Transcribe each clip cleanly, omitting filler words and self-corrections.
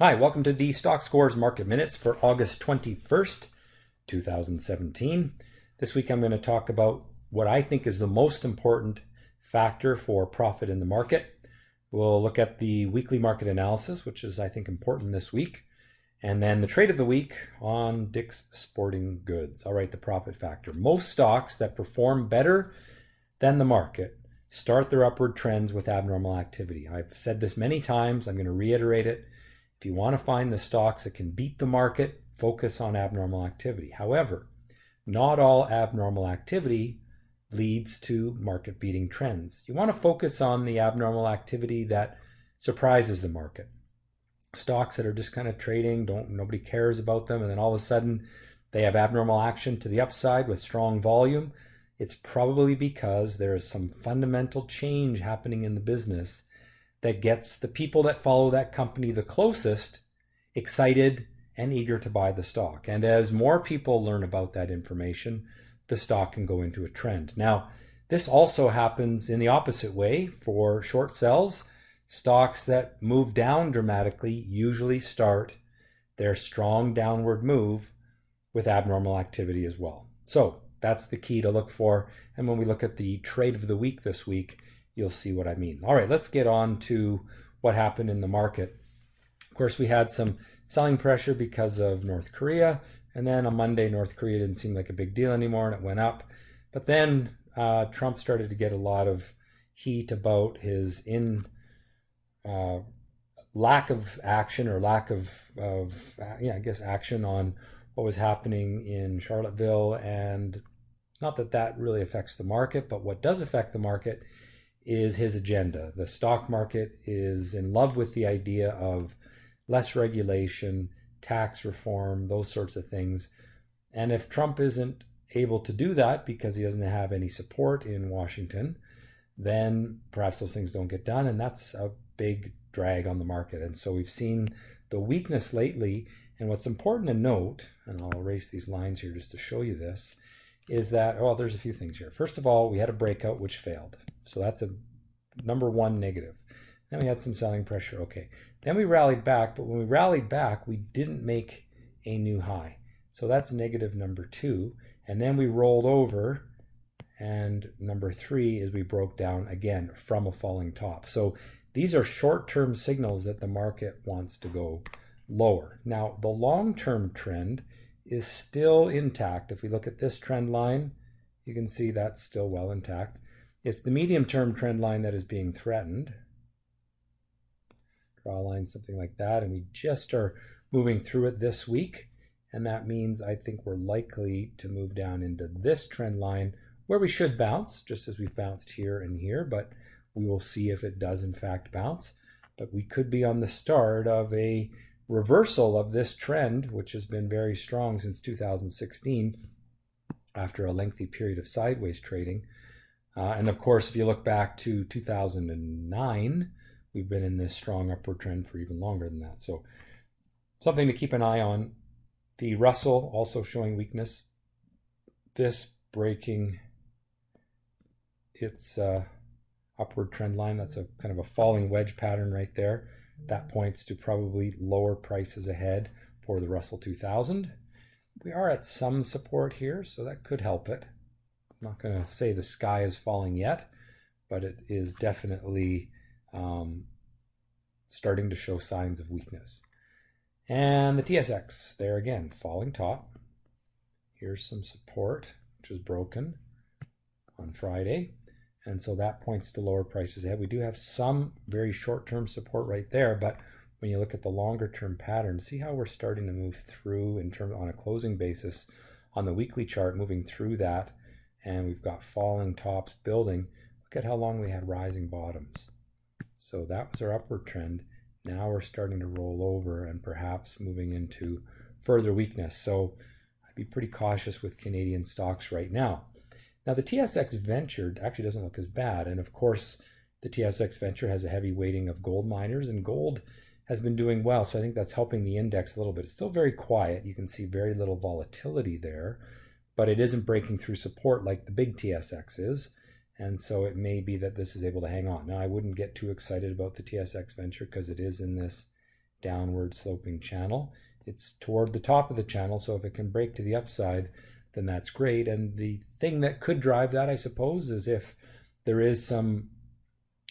Hi, welcome to the Stock Scores Market Minutes for August 21st, 2017. This week I'm going to talk about what I think is the most important factor for profit in the market. We'll look at the weekly market analysis, which is, I think, important this week. And then the trade of the week on Dick's Sporting Goods. All right, the profit factor. Most stocks that perform better than the market start their upward trends with abnormal activity. I've said this many times. I'm going to reiterate it. If you want to find the stocks that can beat the market, focus on abnormal activity. However, not all abnormal activity leads to market-beating trends. You want to focus on the abnormal activity that surprises the market. Stocks that are just kind of trading, nobody cares about them, and then all of a sudden they have abnormal action to the upside with strong volume. It's probably because there is some fundamental change happening in the business that gets the people that follow that company the closest excited and eager to buy the stock. And as more people learn about that information, the stock can go into a trend. Now, this also happens in the opposite way for short sells. Stocks that move down dramatically usually start their strong downward move with abnormal activity as well. So that's the key to look for. And when we look at the trade of the week this week, you'll see what I mean. All right, let's get on to what happened in the market. Of course, we had some selling pressure because of North Korea. And then on Monday, North Korea didn't seem like a big deal anymore and it went up. But then Trump started to get a lot of heat about his lack of action or lack of action on what was happening in Charlottesville. And not that that really affects the market, but what does affect the market is his agenda. The stock market is in love with the idea of less regulation, tax reform, those sorts of things. And if Trump isn't able to do that because he doesn't have any support in Washington, then perhaps those things don't get done, and that's a big drag on the market. And so we've seen the weakness lately. And what's important to note, and I'll erase these lines here just to show you this, is that, well, there's a few things here. First of all, we had a breakout which failed. So that's a number one negative. Then we had some selling pressure. Okay. Then we rallied back, but when we rallied back, we didn't make a new high. So that's negative number two. And then we rolled over, and number three is we broke down again from a falling top. So these are short-term signals that the market wants to go lower. Now, the long-term trend is still intact. If we look at this trend line, you can see that's still well intact. It's the medium-term trend line that is being threatened. Draw a line, something like that, and we just are moving through it this week. And that means I think we're likely to move down into this trend line where we should bounce, just as we've bounced here and here, but we will see if it does in fact bounce. But we could be on the start of a reversal of this trend, which has been very strong since 2016 after a lengthy period of sideways trading. And of course, if you look back to 2009, we've been in this strong upward trend for even longer than that. So something to keep an eye on. The Russell also showing weakness. This breaking its upward trend line. That's a kind of a falling wedge pattern right there. That points to probably lower prices ahead for the Russell 2000. We are at some support here, so that could help it. I'm not going to say the sky is falling yet, but it is definitely starting to show signs of weakness. And the TSX, there again, falling top. Here's some support, which was broken on Friday. And so that points to lower prices ahead. We do have some very short-term support right there, but when you look at the longer-term pattern, see how we're starting to move through in terms on a closing basis on the weekly chart, moving through that, and we've got falling tops building. Look at how long we had rising bottoms. So that was our upward trend. Now we're starting to roll over and perhaps moving into further weakness. So I'd be pretty cautious with Canadian stocks right now. Now the TSX Venture actually doesn't look as bad. And of course, the TSX Venture has a heavy weighting of gold miners, and gold has been doing well. So I think that's helping the index a little bit. It's still very quiet. You can see very little volatility there, but it isn't breaking through support like the big TSX is. And so it may be that this is able to hang on. Now, I wouldn't get too excited about the TSX Venture because it is in this downward sloping channel. It's toward the top of the channel, so if it can break to the upside, then that's great. And the thing that could drive that, I suppose, is if there is some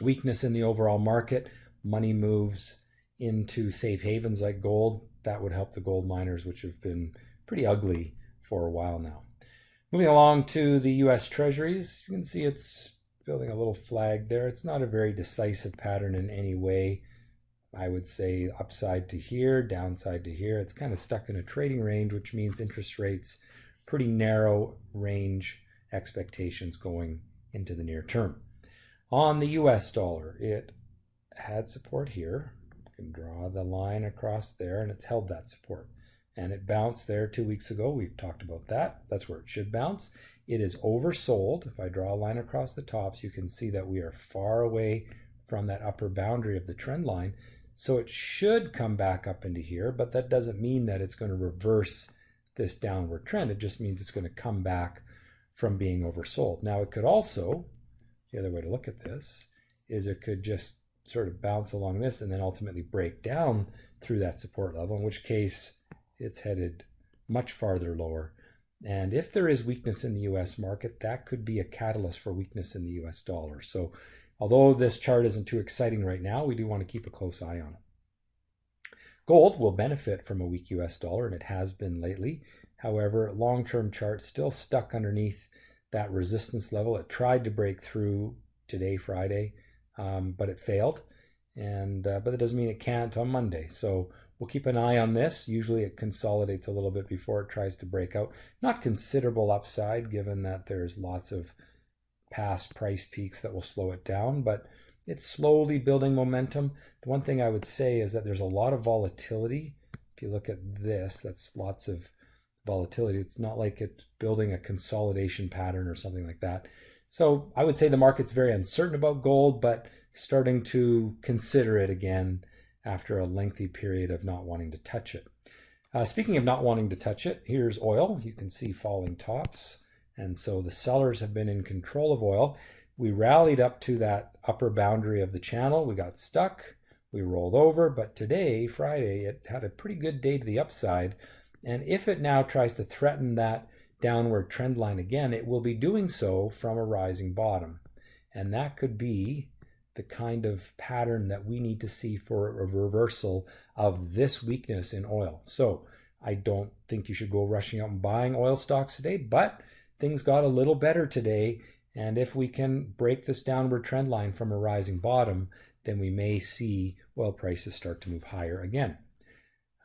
weakness in the overall market, money moves into safe havens like gold. That would help the gold miners, which have been pretty ugly for a while now. Moving along to the US Treasuries, you can see it's building a little flag there. It's not a very decisive pattern in any way. I would say upside to here, downside to here. It's kind of stuck in a trading range, which means interest rates, pretty narrow range expectations going into the near term. On the US dollar, it had support here. You can draw the line across there, and it's held that support. And it bounced there 2 weeks ago. We've talked about that. That's where it should bounce. It is oversold. If I draw a line across the tops, you can see that we are far away from that upper boundary of the trend line. So it should come back up into here, but that doesn't mean that it's going to reverse this downward trend. It just means it's going to come back from being oversold. Now it could also, the other way to look at this, is it could just sort of bounce along this and then ultimately break down through that support level, in which case it's headed much farther lower. And if there is weakness in the US market, that could be a catalyst for weakness in the US dollar. So although this chart isn't too exciting right now, we do want to keep a close eye on it. Gold will benefit from a weak US dollar, and it has been lately. However, long-term chart still stuck underneath that resistance level. It tried to break through today, Friday, but it failed. But that doesn't mean it can't on Monday. So we'll keep an eye on this. Usually it consolidates a little bit before it tries to break out. Not considerable upside, given that there's lots of past price peaks that will slow it down, but it's slowly building momentum. The one thing I would say is that there's a lot of volatility. If you look at this, that's lots of volatility. It's not like it's building a consolidation pattern or something like that. So I would say the market's very uncertain about gold, but starting to consider it again after a lengthy period of not wanting to touch it. Speaking of not wanting to touch it, here's oil. You can see falling tops. And so the sellers have been in control of oil. We rallied up to that upper boundary of the channel. We got stuck. We rolled over. But today, Friday, it had a pretty good day to the upside. And if it now tries to threaten that downward trend line again, it will be doing so from a rising bottom. And that could be the kind of pattern that we need to see for a reversal of this weakness in oil. So I don't think you should go rushing out and buying oil stocks today, but things got a little better today. And if we can break this downward trend line from a rising bottom, then we may see oil prices start to move higher again.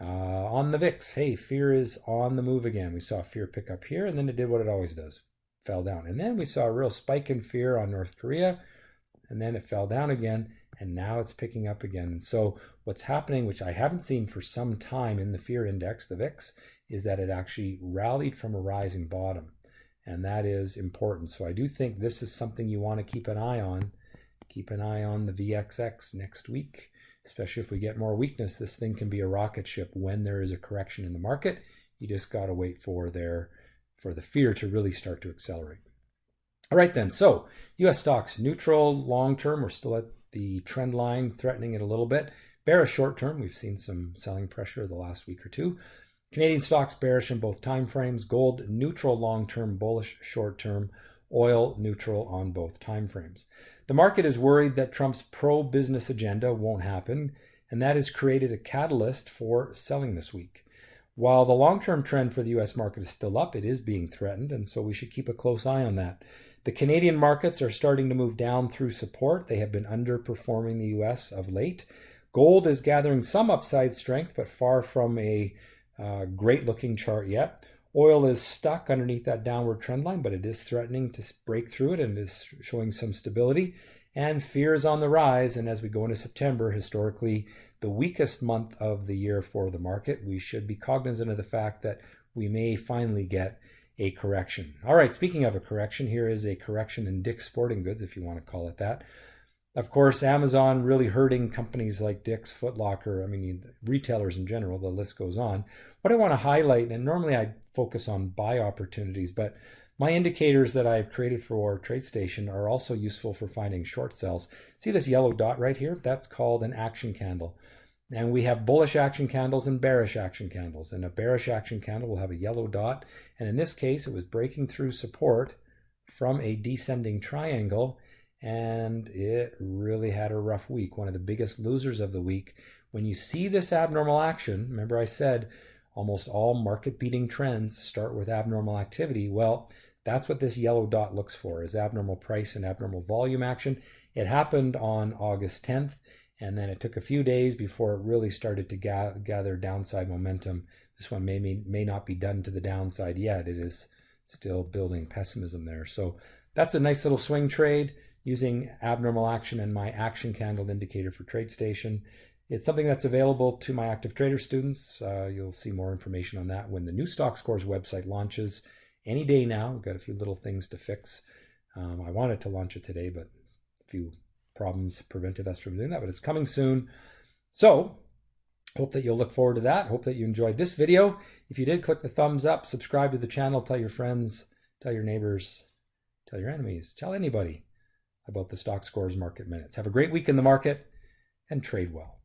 On the VIX, hey, fear is on the move again. We saw fear pick up here, and then it did what it always does, fell down. And then we saw a real spike in fear on North Korea, and then it fell down again, and now it's picking up again. And so what's happening, which I haven't seen for some time in the fear index, the VIX, is that it actually rallied from a rising bottom. And that is important. So I do think this is something you want to keep an eye on. Keep an eye on the VXX next week, especially if we get more weakness. This thing can be a rocket ship when there is a correction in the market. You just got to wait for the fear to really start to accelerate. All right then, so US stocks, neutral long term. We're still at the trend line, threatening it a little bit. Bearish short term. We've seen some selling pressure the last week or two. Canadian stocks bearish in both time frames. Gold neutral long-term, bullish short-term. Oil neutral on both time frames. The market is worried that Trump's pro-business agenda won't happen, and that has created a catalyst for selling this week. While the long-term trend for the U.S. market is still up, it is being threatened, and so we should keep a close eye on that. The Canadian markets are starting to move down through support. They have been underperforming the U.S. of late. Gold is gathering some upside strength, but far from a great looking chart yet. Oil is stuck underneath that downward trend line, but it is threatening to break through it and is showing some stability. And fear is on the rise. And as we go into September, historically the weakest month of the year for the market, we should be cognizant of the fact that we may finally get a correction. All right, speaking of a correction, here is a correction in Dick's Sporting Goods, if you want to call it that. Of course, Amazon really hurting companies like Dick's, Foot Locker, retailers in general, the list goes on. What I want to highlight, and normally I focus on buy opportunities, but my indicators that I've created for TradeStation are also useful for finding short sells. See this yellow dot right here? That's called an action candle. And we have bullish action candles and bearish action candles. And a bearish action candle will have a yellow dot. And in this case, it was breaking through support from a descending triangle. And it really had a rough week, one of the biggest losers of the week. When you see this abnormal action, remember I said almost all market-beating trends start with abnormal activity. Well, that's what this yellow dot looks for, is abnormal price and abnormal volume action. It happened on August 10th, and then it took a few days before it really started to gather downside momentum. This one may not be done to the downside yet. It is still building pessimism there. So that's a nice little swing trade using abnormal action and my action candle indicator for TradeStation. It's something that's available to my active trader students. You'll see more information on that when the new Stock Scores website launches any day now. We've got a few little things to fix. I wanted to launch it today, but a few problems prevented us from doing that, but it's coming soon. So hope that you'll look forward to that. Hope that you enjoyed this video. If you did, click the thumbs up, subscribe to the channel, tell your friends, tell your neighbors, tell your enemies, tell anybody about the Stock Scores Market Minutes. Have a great week in the market and trade well.